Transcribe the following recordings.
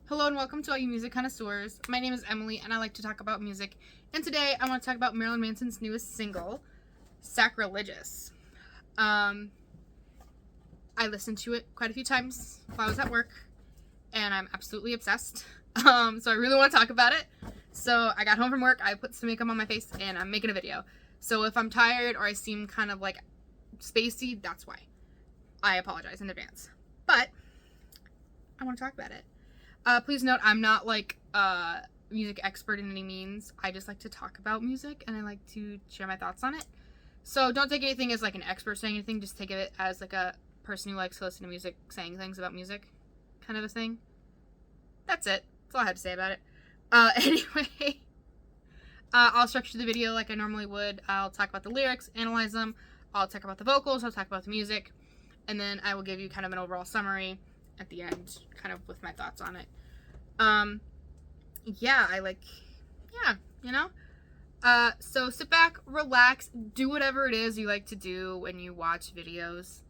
Hello and welcome to all you music connoisseurs. My name is Emily and I like to talk about music. And today I want to talk about Marilyn Manson's newest single, Sacrilegious. I listened to it quite a few times while I was at work and I'm absolutely obsessed. So I really want to talk about it. So I got home from work, I put some makeup on my face and I'm making a video. So if I'm tired or I seem kind of like spacey, that's why. I apologize in advance. But I want to talk about it. Please note, I'm not like a music expert in any means. I just like to talk about music and I like to share my thoughts on it. So don't take anything as like an expert saying anything. Just take it as like a person who likes to listen to music saying things about music kind of a thing. That's it. That's all I had to say about it. Anyway, I'll structure the video like I normally would. I'll talk about the lyrics, analyze them. I'll talk about the vocals. I'll talk about the music. And then I will give you kind of an overall summary at the end, kind of with my thoughts on it. So sit back, relax, do whatever it is you like to do when you watch videos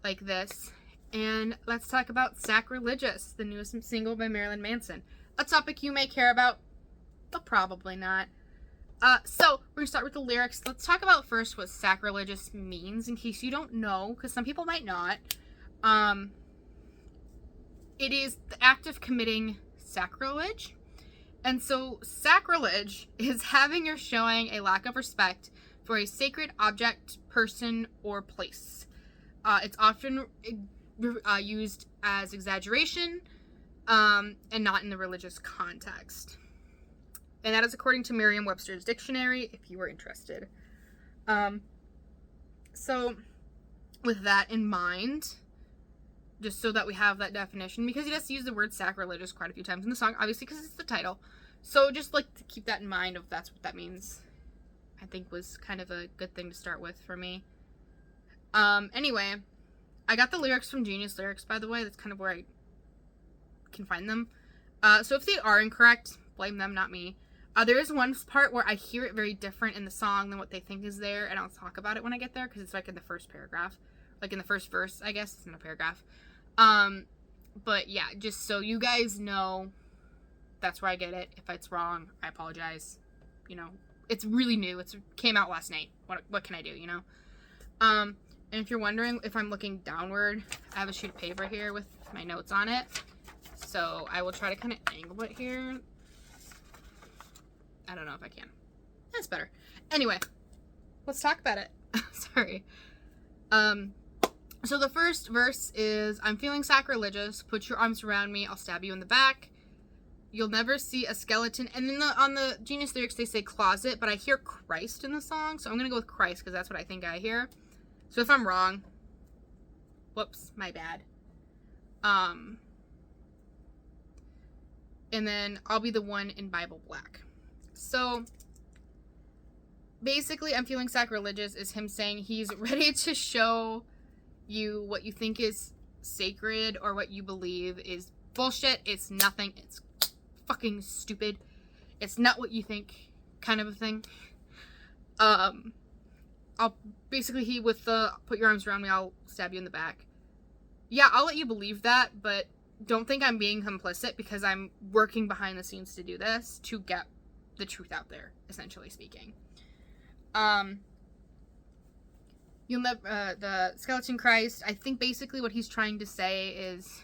like this, and let's talk about Sacrilegious, the newest single by Marilyn Manson. A topic you may care about, but probably not. So we're gonna start with the lyrics. Let's talk about first what sacrilegious means, in case you don't know, because some people might not. It is the act of committing sacrilege. And so sacrilege is having or showing a lack of respect for a sacred object, person, or place. It's often used as exaggeration and not in the religious context. And that is according to Merriam-Webster's dictionary, if you were interested. So with that in mind, just so that we have that definition, because he does use the word sacrilegious quite a few times in the song, obviously because it's the title. So just like to keep that in mind if that's what that means, I think was kind of a good thing to start with for me. Anyway, I got the lyrics from Genius Lyrics, by the way. That's kind of where I can find them. So if they are incorrect, blame them, not me. There is one part where I hear it very different in the song than what they think is there, and I'll talk about it when I get there, because it's like in the first paragraph. Like in the first verse, I guess. It's in a paragraph. But yeah, just so you guys know, that's where I get it. If it's wrong, I apologize. You know, it's really new. It came out last night. What can I do, you know? And if you're wondering if I'm looking downward, I have a sheet of paper here with my notes on it. So I will try to kind of angle it here. I don't know if I can. That's better. Anyway, let's talk about it. Sorry. So the first verse is, I'm feeling sacrilegious. Put your arms around me. I'll stab you in the back. You'll never see a skeleton. And then on the Genius Lyrics, they say closet, but I hear Christ in the song. So I'm going to go with Christ because that's what I think I hear. So if I'm wrong, whoops, my bad. And then I'll be the one in Bible black. So basically, I'm feeling sacrilegious is him saying he's ready to show you what you think is sacred or what you believe is bullshit. It's nothing. It's fucking stupid. It's not what you think, kind of a thing. I'll basically, he with the put your arms around me, I'll stab you in the back. Yeah, I'll let you believe that, but don't think I'm being complicit, because I'm working behind the scenes to do this, to get the truth out there, essentially speaking. You'll never, the skeleton Christ, I think basically what he's trying to say is,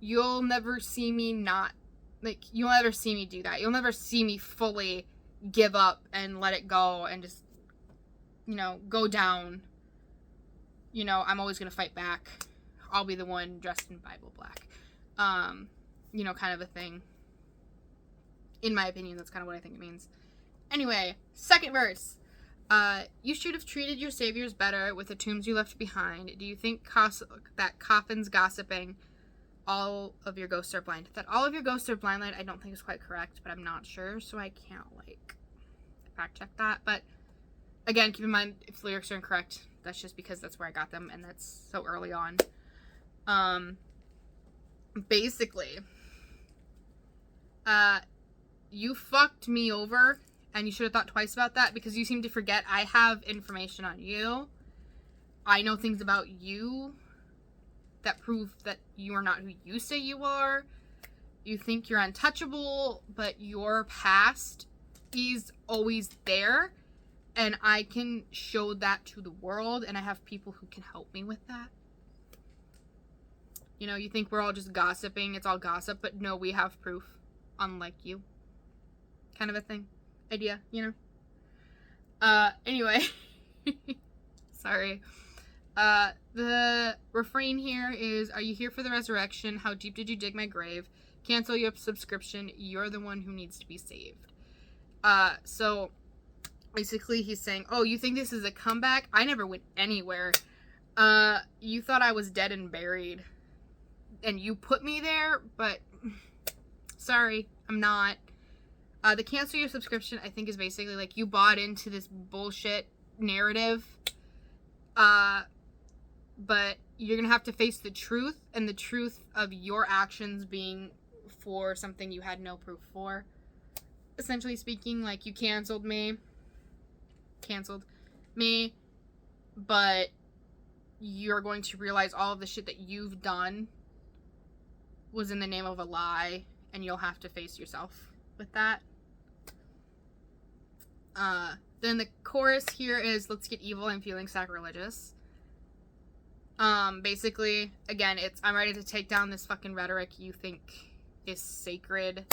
you'll never see me not, like, you'll never see me do that. You'll never see me fully give up and let it go and just, you know, go down. You know, I'm always going to fight back. I'll be the one dressed in Bible black. You know, kind of a thing. In my opinion, that's kind of what I think it means. Anyway, second verse. You should have treated your saviors better with the tombs you left behind. Do you think that coffins gossiping, all of your ghosts are blind? That all of your ghosts are blind, I don't think is quite correct, but I'm not sure, so I can't, like, fact check that. But, again, keep in mind, if the lyrics are incorrect, that's just because that's where I got them, and that's so early on. Basically, you fucked me over, and you should have thought twice about that, because you seem to forget I have information on you. I know things about you that prove that you are not who you say you are. You think you're untouchable, but your past is always there, and I can show that to the world, and I have people who can help me with that. You know, you think we're all just gossiping, it's all gossip, but no, we have proof, unlike you. Kind of a thing. Idea, you know? Anyway. Sorry. The refrain here is, are you here for the resurrection? How deep did you dig my grave? Cancel your subscription. You're the one who needs to be saved. So basically he's saying, oh, you think this is a comeback? I never went anywhere. You thought I was dead and buried. And you put me there, but sorry, I'm not. The cancel your subscription, I think, is basically like you bought into this bullshit narrative. But you're gonna have to face the truth, and the truth of your actions being for something you had no proof for. Essentially speaking, like, you canceled me, but you're going to realize all of the shit that you've done was in the name of a lie, and you'll have to face yourself with that. Then the chorus here is, let's get evil, I'm feeling sacrilegious. Basically, again, it's, I'm ready to take down this fucking rhetoric you think is sacred.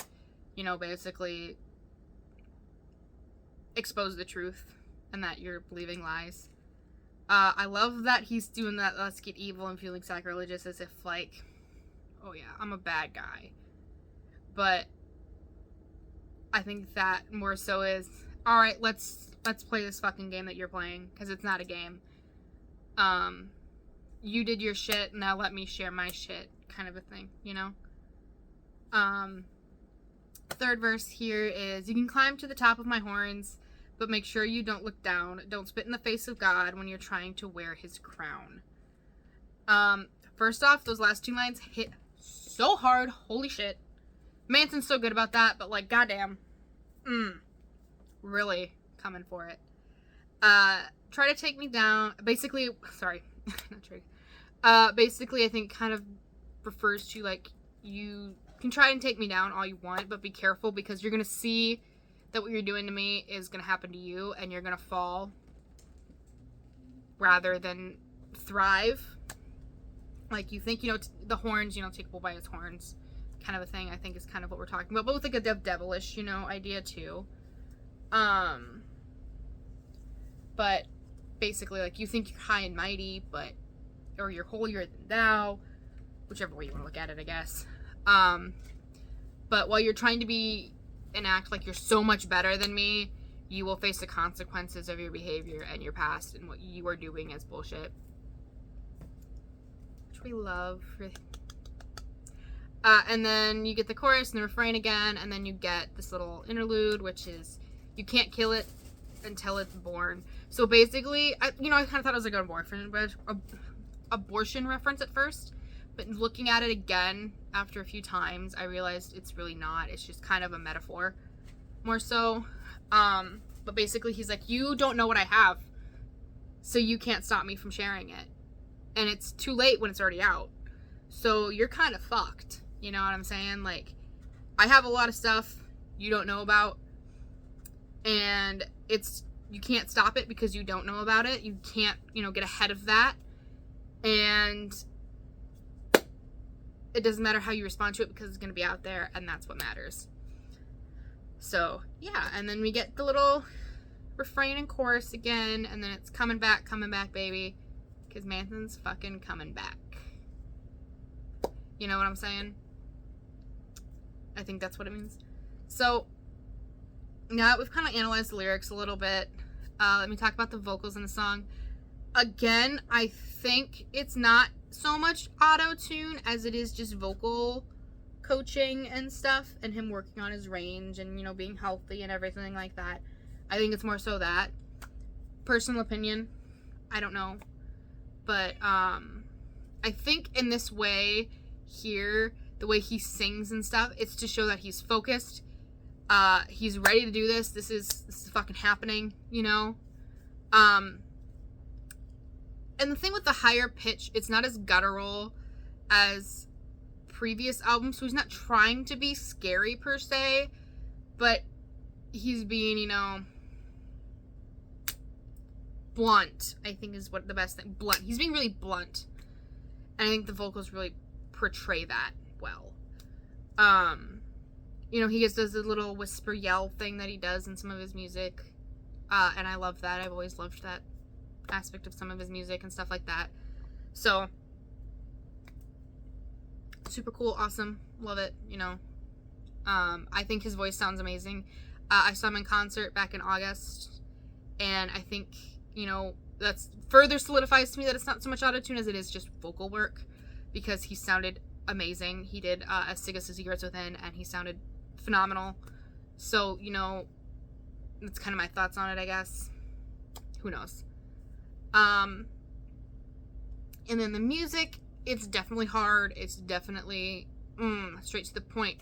You know, basically expose the truth and that you're believing lies. I love that he's doing that, let's get evil and feeling sacrilegious, as if like, oh yeah, I'm a bad guy. But I think that more so is, alright, let's play this fucking game that you're playing, because it's not a game. You did your shit, now let me share my shit, kind of a thing, you know? Third verse here is, you can climb to the top of my horns, but make sure you don't look down. Don't spit in the face of God when you're trying to wear his crown. First off, those last two lines hit so hard, holy shit. Manson's so good about that, but like, goddamn. Really coming for it. Try to take me down, basically, sorry, not true. Basically, I think kind of refers to, like, you can try and take me down all you want, but be careful, because you're going to see that what you're doing to me is going to happen to you, and you're going to fall rather than thrive. Like, you think, you know, the horns, you know, take a bull by its horns, kind of a thing, I think is kind of what we're talking about, but with, like, a devilish, you know, idea, too. But basically, like, you think you're high and mighty, but, or you're holier than thou, whichever way you want to look at it, I guess. But while you're trying to be and act like you're so much better than me, you will face the consequences of your behavior and your past and what you are doing as bullshit. Which we love. And then you get the chorus and the refrain again, and then you get this little interlude, which is, you can't kill it until it's born. So basically, I kind of thought it was like an abortion reference at first, but looking at it again after a few times, I realized it's really not. It's just kind of a metaphor, more so. But basically, he's like, you don't know what I have, so you can't stop me from sharing it. And it's too late when it's already out. So you're kind of fucked. You know what I'm saying? Like, I have a lot of stuff you don't know about, and you can't stop it because you don't know about it. You can't, get ahead of that. And it doesn't matter how you respond to it, because it's going to be out there, and that's what matters. So, yeah, and then we get the little refrain and chorus again, and then it's coming back, baby, because Manson's fucking coming back. You know what I'm saying? I think that's what it means. So, now that we've kind of analyzed the lyrics a little bit, let me talk about the vocals in the song. Again, I think it's not so much auto-tune as it is just vocal coaching and stuff, and him working on his range and, being healthy and everything like that. I think it's more so that. Personal opinion, I don't know. But, I think in this way here, the way he sings and stuff, it's to show that he's focused. He's ready to do this. This is fucking happening, And the thing with the higher pitch, it's not as guttural as previous albums, so he's not trying to be scary per se, but he's being, you know, blunt, I think is what the best thing. Blunt. He's being really blunt. And I think the vocals really portray that well. You know, he just does a little whisper yell thing that he does in some of his music. And I love that. I've always loved that aspect of some of his music and stuff like that. So, super cool, awesome, love it, you know. I think his voice sounds amazing. I saw him in concert back in August, and I think, you know, that's further solidifies to me that it's not so much autotune as it is just vocal work, because he sounded amazing. He did As Sick as Cigarettes Within, and he sounded phenomenal. So, you know, that's kind of my thoughts on it, I guess. Who knows? And then the music, it's definitely hard. It's definitely straight to the point.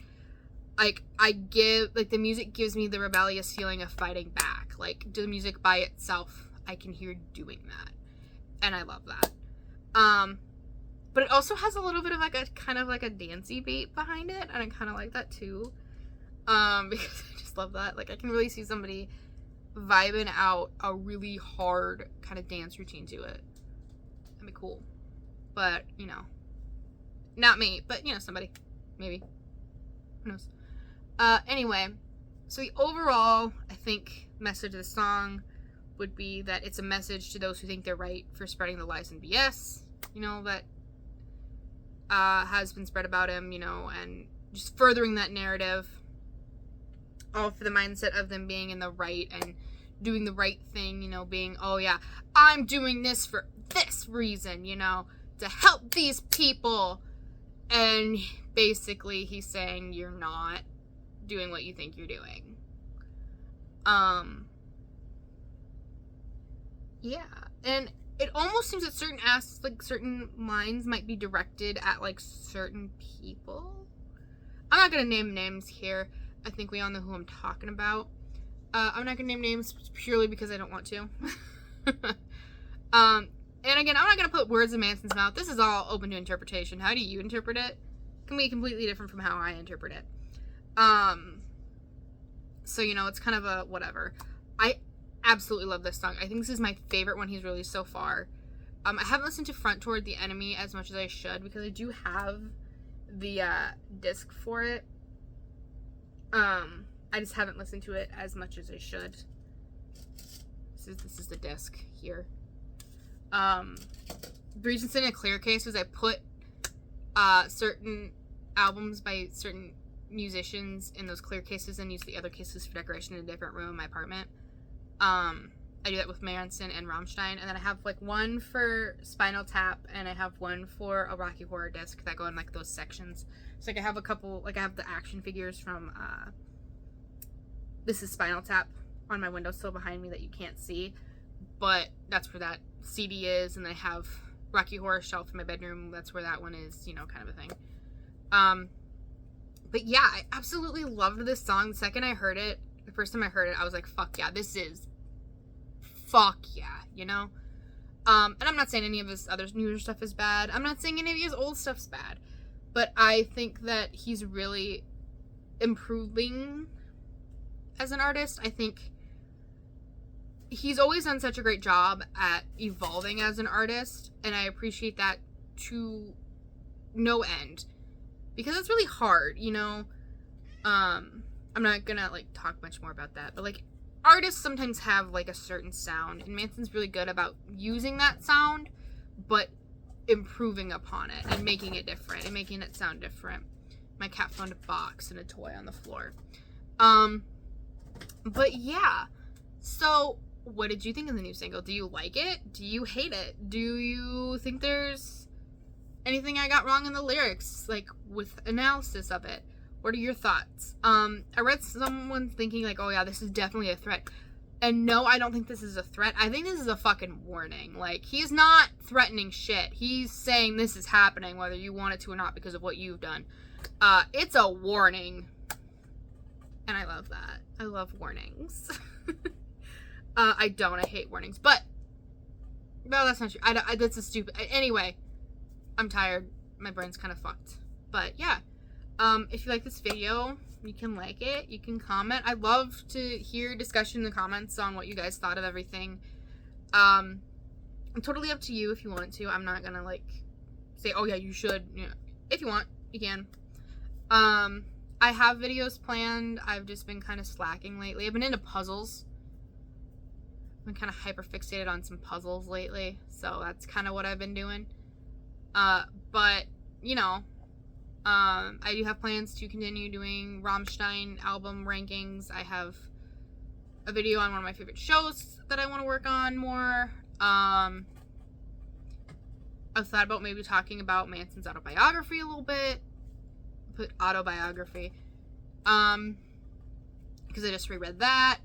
Like, the music gives me the rebellious feeling of fighting back. Like, the music by itself, I can hear doing that. And I love that. But it also has a little bit of like a kind of like a dancey beat behind it. And I kind of like that too. Because I just love that. Like, I can really see somebody vibing out a really hard kind of dance routine to it. That'd be cool. But, you know, not me, but, you know, somebody. Maybe. Who knows? Anyway, so the overall, I think, message of the song would be that it's a message to those who think they're right for spreading the lies and BS, you know, that has been spread about him, you know, and just furthering that narrative, all for the mindset of them being in the right and doing the right thing, you know, being, oh yeah, I'm doing this for this reason, you know, to help these people. And basically he's saying you're not doing what you think you're doing. Yeah, and it almost seems that certain lines might be directed at like certain people. I'm not gonna name names here. I think we all know who I'm talking about. I'm not gonna name names purely because I don't want to. And again, I'm not going to put words in Manson's mouth. This is all open to interpretation. How do you interpret it? It can be completely different from how I interpret it. So, you know, it's kind of a whatever. I absolutely love this song. I think this is my favorite one he's released so far. I haven't listened to Front Toward the Enemy as much as I should, because I do have the disc for it. I just haven't listened to it as much as I should. This is the disc here. The reason it's in a clear case is I put certain albums by certain musicians in those clear cases and use the other cases for decoration in a different room in my apartment. I do that with Manson and Rammstein, and then I have like one for Spinal Tap and I have one for a Rocky Horror disc that go in like those sections. So like I have a couple, like I have the action figures from this is Spinal Tap on my windowsill behind me that you can't see, but that's where that CD is, and I have Rocky Horror shelf in my bedroom. That's where that one is, you know, kind of a thing. But yeah, I absolutely loved this song. The second I heard it, the first time I heard it, I was like, fuck yeah, this is fuck yeah, you know? And I'm not saying any of his other newer stuff is bad. I'm not saying any of his old stuff's bad. But I think that he's really improving as an artist. I think he's always done such a great job at evolving as an artist, and I appreciate that to no end, because it's really hard, you know. I'm not gonna like talk much more about that, but like artists sometimes have like a certain sound, and Manson's really good about using that sound but improving upon it and making it different and making it sound different. My cat found a box and a toy on the floor. But yeah, so what did you think of the new single? Do you like it? Do you hate it? Do you think there's anything I got wrong in the lyrics, like with analysis of it? What are your thoughts? I read someone thinking like, oh yeah, this is definitely a threat. And no, I don't think this is a threat. I think this is a fucking warning. Like, he's not threatening shit. He's saying this is happening whether you want it to or not because of what you've done. It's a warning. And I love that. I love warnings. I hate warnings, but no, that's not true. That's a stupid. Anyway, I'm tired. My brain's kind of fucked. But yeah, if you like this video, you can like it, you can comment. I love to hear discussion in the comments on what you guys thought of everything. I'm totally up to you if you want to. I'm not gonna like say, oh yeah, you should. You know, if you want, you can. I have videos planned. I've just been kind of slacking lately. I've been into puzzles. I've been kind of hyper fixated on some puzzles lately, so that's kind of what I've been doing. But you know, I do have plans to continue doing Rammstein album rankings. I have a video on one of my favorite shows that I want to work on more. I've thought about maybe talking about Manson's autobiography a little bit. Put autobiography. Because I just reread that.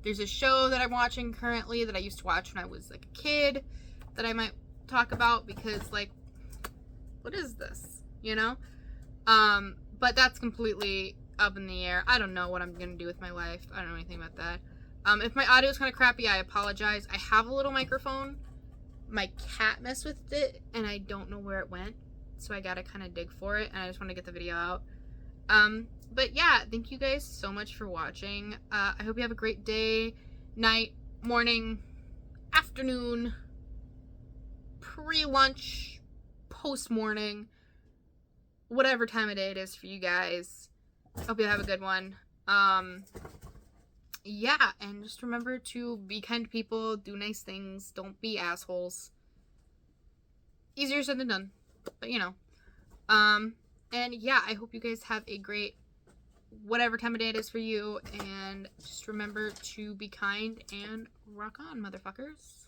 There's a show that I'm watching currently that I used to watch when I was like a kid that I might talk about because like, what is this? You know? But that's completely up in the air. I don't know what I'm gonna do with my life. I don't know anything about that. If my audio is kind of crappy, I apologize. I have a little microphone. My cat messed with it, and I don't know where it went. So I gotta kind of dig for it, and I just want to get the video out. But yeah, thank you guys so much for watching. I hope you have a great day, night, morning, afternoon, pre-lunch, post-morning, whatever time of day it is for you guys. Hope you have a good one. Yeah, and just remember to be kind to people, do nice things, don't be assholes. Easier said than done, but you know. And yeah, I hope you guys have a great whatever time of day it is for you, and just remember to be kind and rock on, motherfuckers.